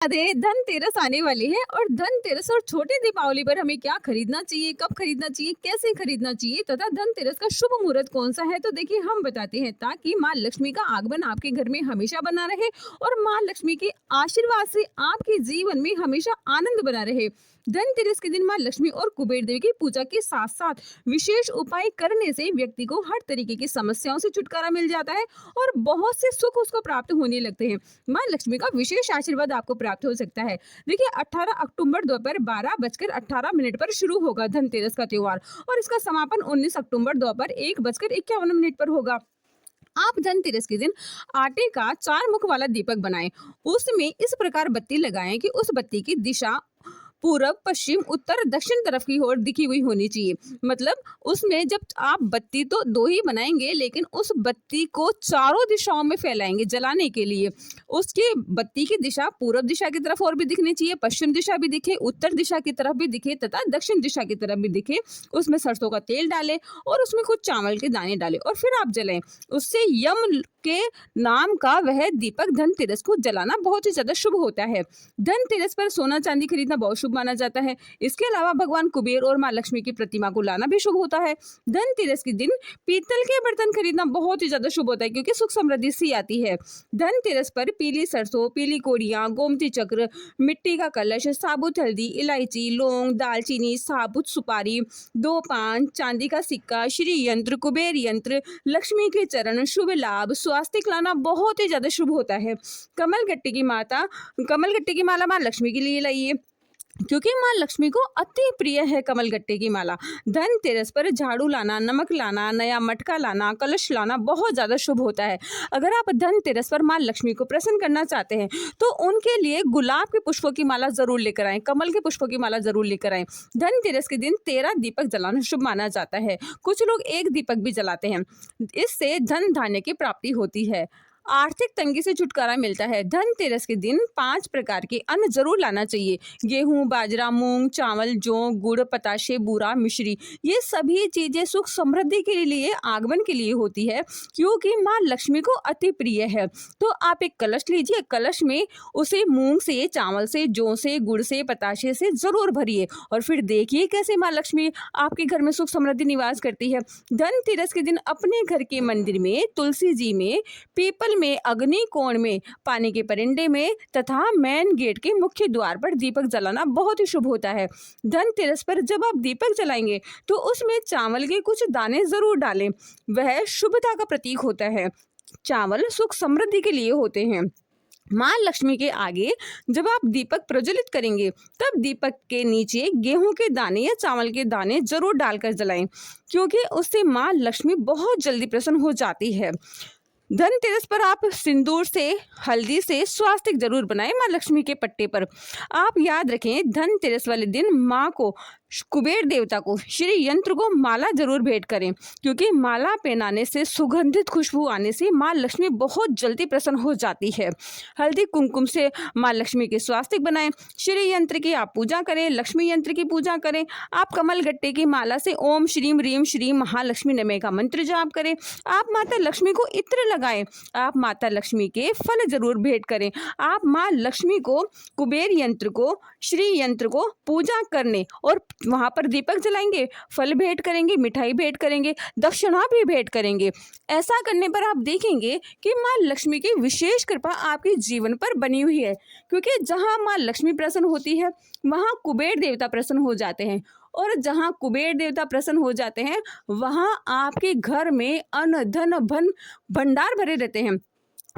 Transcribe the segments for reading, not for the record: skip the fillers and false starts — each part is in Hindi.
अरे धनतेरस आने वाली है और धनतेरस और छोटी दीपावली पर हमें क्या खरीदना चाहिए, कब खरीदना चाहिए, कैसे खरीदना चाहिए तथा धनतेरस का शुभ मुहूर्त कौन सा है, तो देखिए हम बताते हैं ताकि माँ लक्ष्मी का आगमन आपके घर में हमेशा बना रहे और माँ लक्ष्मी के आशीर्वाद से आपके जीवन में हमेशा आनंद बना रहे। धनतेरस के दिन माँ लक्ष्मी और कुबेर देवी की पूजा के साथ साथ विशेष उपाय करने से व्यक्ति को हर तरीके की समस्याओं से छुटकारा मिल जाता है और बहुत से सुख उसको प्राप्त होने लगते हैं। माँ लक्ष्मी का विशेष आशीर्वाद आपको प्राप्त हो सकता है। देखिए 18 अक्टूबर दोपहर 12:18 पर शुरू होगा धनतेरस का त्योहार और इसका समापन 19 अक्टूबर दोपहर 1:51 पर होगा। आप धनतेरस के दिन आटे का 4 मुख वाला दीपक बनाएं। उसमें इस प्रकार बत्ती लगाएं कि उस बत्ती की दिशा पूरब, पश्चिम, उत्तर, दक्षिण तरफ की ओर दिखी हुई होनी चाहिए। मतलब उसमें जब आप बत्ती तो 2 ही बनाएंगे लेकिन उस बत्ती को चारों दिशाओं में फैलाएंगे जलाने के लिए। उसकी बत्ती की दिशा पूरब दिशा की तरफ और भी दिखनी चाहिए, पश्चिम दिशा भी दिखे, उत्तर दिशा की तरफ भी दिखे तथा दक्षिण दिशा की तरफ भी दिखे। उसमें सरसों का तेल डालें और उसमें कुछ चावल के दाने डालें और फिर आप जलाएं। उससे यम के नाम का वह दीपक धनतेरस को जलाना बहुत ही ज्यादा शुभ होता है। धनतेरस पर सोना चांदी खरीदना बहुत शुभ माना जाता है। इसके अलावा भगवान कुबेर और माँ लक्ष्मी की प्रतिमा को लाना भी शुभ होता है। धनतेरस के दिन पीतल के बर्तन खरीदना बहुत ही ज्यादा शुभ होता है क्योंकि सुख समृद्धि सी आती है। धनतेरस पर पीली सरसों, पीली कोड़ियाँ, गोमती चक्र, मिट्टी का कलश, साबुत हल्दी, इलायची, लौंग, दालचीनी, साबुत सुपारी, 2 पान, चांदी का सिक्का, श्री यंत्र, कुबेर यंत्र, लक्ष्मी के चरण, शुभ लाभ, स्वास्तिक लाना बहुत ही ज्यादा शुभ होता है। कमलगट्टे की माला माँ लक्ष्मी के लिए लाइए क्योंकि माँ लक्ष्मी को अति प्रिय है कमलगट्टे की माला। धनतेरस पर झाड़ू लाना, नमक लाना, नया मटका लाना, कलश लाना बहुत ज्यादा शुभ होता है। अगर आप धनतेरस पर माँ लक्ष्मी को प्रसन्न करना चाहते हैं तो उनके लिए गुलाब के पुष्पों की माला जरूर लेकर आएं, कमल के पुष्पों की माला जरूर लेकर आएं। धनतेरस के दिन 13 दीपक जलाना शुभ माना जाता है। कुछ लोग 1 दीपक भी जलाते हैं। इससे धन धान्य की प्राप्ति होती है, आर्थिक तंगी से छुटकारा मिलता है। धनतेरस के दिन 5 प्रकार के अन्न जरूर लाना चाहिए। गेहूं, बाजरा, मूंग, चावल, जौ, गुड़, पताशे, बूरा, मिश्री, ये सभी चीजें सुख समृद्धि के लिए, आगमन के लिए होती है क्योंकि माँ लक्ष्मी को अति प्रिय है। तो आप एक कलश लीजिए, कलश में उसे मूंग से, चावल से, जौ से, गुड़ से, पताशे से जरूर भरिए और फिर देखिए कैसे माँ लक्ष्मी आपके घर में सुख समृद्धि निवास करती है। धनतेरस के दिन अपने घर के मंदिर में, तुलसी जी में, पीपल में, अग्नि कोण में, पानी के परिंदे में तथा मेन गेट के मुख्य द्वार पर दीपक जलाना बहुत ही शुभ होता है। धनतेरस पर जब आप दीपक जलाएंगे तो उसमें चावल के कुछ दाने जरूर डालें, वह शुभता का प्रतीक होता है। चावल सुख समृद्धि के लिए होते हैं। माँ लक्ष्मी के आगे जब आप दीपक प्रज्वलित करेंगे तब दीपक के नीचे गेहूं के दाने या चावल के दाने जरूर डालकर जलाएं क्योंकि उससे माँ लक्ष्मी बहुत जल्दी प्रसन्न हो जाती है। धनतेरस पर आप सिंदूर से, हल्दी से स्वास्तिक जरूर बनाएं माँ लक्ष्मी के पट्टे पर। आप याद रखें धनतेरस वाले दिन माँ को, कुबेर देवता को, श्री यंत्र को माला जरूर भेंट करें क्योंकि माला पहनाने से, सुगंधित खुशबू आने से माँ लक्ष्मी बहुत जल्दी प्रसन्न हो जाती है। हल्दी कुमकुम से माँ लक्ष्मी के स्वास्तिक बनाएं। श्री यंत्र की आप पूजा करें, लक्ष्मी यंत्र की पूजा करें। आप कमल गट्टे की माला से ओम श्रीम रीम श्री महालक्ष्मी नमः का मंत्र जाप करें। आप माता लक्ष्मी को इत्र लगाएं। आप माता लक्ष्मी के फल जरूर भेंट करें। आप माँ लक्ष्मी को, कुबेर यंत्र को, श्री यंत्र को पूजा करने और वहां पर दीपक जलाएंगे, फल भेंट करेंगे, मिठाई भेंट करेंगे, दक्षिणा भी भेंट करेंगे। ऐसा करने पर आप देखेंगे कि माँ लक्ष्मी की विशेष कृपा आपके जीवन पर बनी हुई है क्योंकि जहां माँ लक्ष्मी प्रसन्न होती है वहां कुबेर देवता प्रसन्न हो जाते हैं और जहां कुबेर देवता प्रसन्न हो जाते हैं वहां आपके घर में अन्न धन भंडार भरे रहते हैं।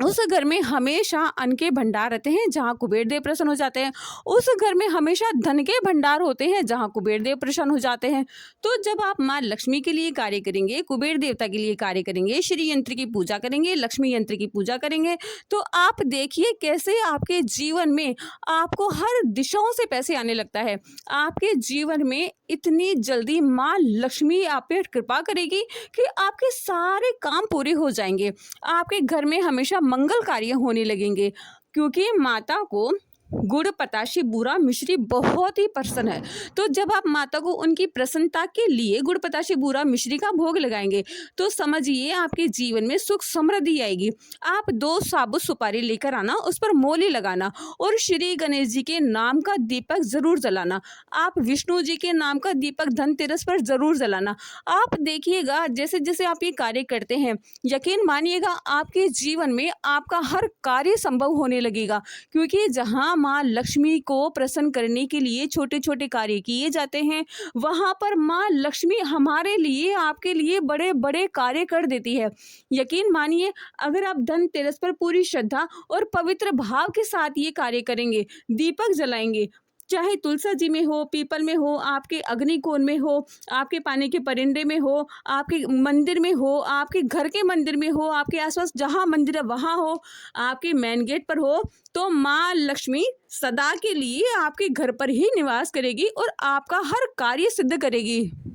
उस घर में हमेशा अन्न के भंडार रहते हैं जहाँ कुबेर देव प्रसन्न हो जाते हैं। उस घर में हमेशा धन के भंडार होते हैं जहाँ कुबेर देव प्रसन्न हो जाते हैं। तो जब आप माँ लक्ष्मी के लिए कार्य करेंगे, कुबेर देवता के लिए कार्य करेंगे, श्री यंत्र की पूजा करेंगे, लक्ष्मी यंत्र की पूजा करेंगे तो आप देखिए कैसे आपके जीवन में आपको हर दिशाओं से पैसे आने लगता है। आपके जीवन में इतनी जल्दी माँ लक्ष्मी आप पे कृपा करेगी कि आपके सारे काम पूरे हो जाएंगे। आपके घर में हमेशा मंगल कार्य होने लगेंगे क्योंकि माता को गुड़, पताशे, बूरा, मिश्री बहुत ही प्रसन्न है। तो जब आप माता को उनकी प्रसन्नता के लिए गुड़, पताशे, बूरा, मिश्री का भोग लगाएंगे तो समझिए आपके जीवन में सुख समृद्धि आएगी। आप 2 साबुत सुपारी लेकर आना, उस पर मोली लगाना और श्री गणेश जी के नाम का दीपक जरूर जलाना। आप विष्णु जी के नाम का दीपक धनतेरस पर जरूर जलाना। आप देखिएगा जैसे जैसे आप ये कार्य करते हैं, यकीन मानिएगा आपके जीवन में आपका हर कार्य संभव होने लगेगा, क्योंकि जहाँ माँ लक्ष्मी को प्रसन्न करने के लिए छोटे छोटे कार्य किए जाते हैं, वहाँ पर माँ लक्ष्मी हमारे लिए, आपके लिए बड़े बड़े कार्य कर देती है। यकीन मानिए, अगर आप धनतेरस पर पूरी श्रद्धा और पवित्र भाव के साथ ये कार्य करेंगे, दीपक जलाएंगे, चाहे तुलसा जी में हो, पीपल में हो, आपके अग्निकोण में हो, आपके पानी के परिंदे में हो, आपके मंदिर में हो, आपके घर के मंदिर में हो, आपके आसपास जहाँ मंदिर है वहाँ हो, आपके मेन गेट पर हो, तो माँ लक्ष्मी सदा के लिए आपके घर पर ही निवास करेगी और आपका हर कार्य सिद्ध करेगी।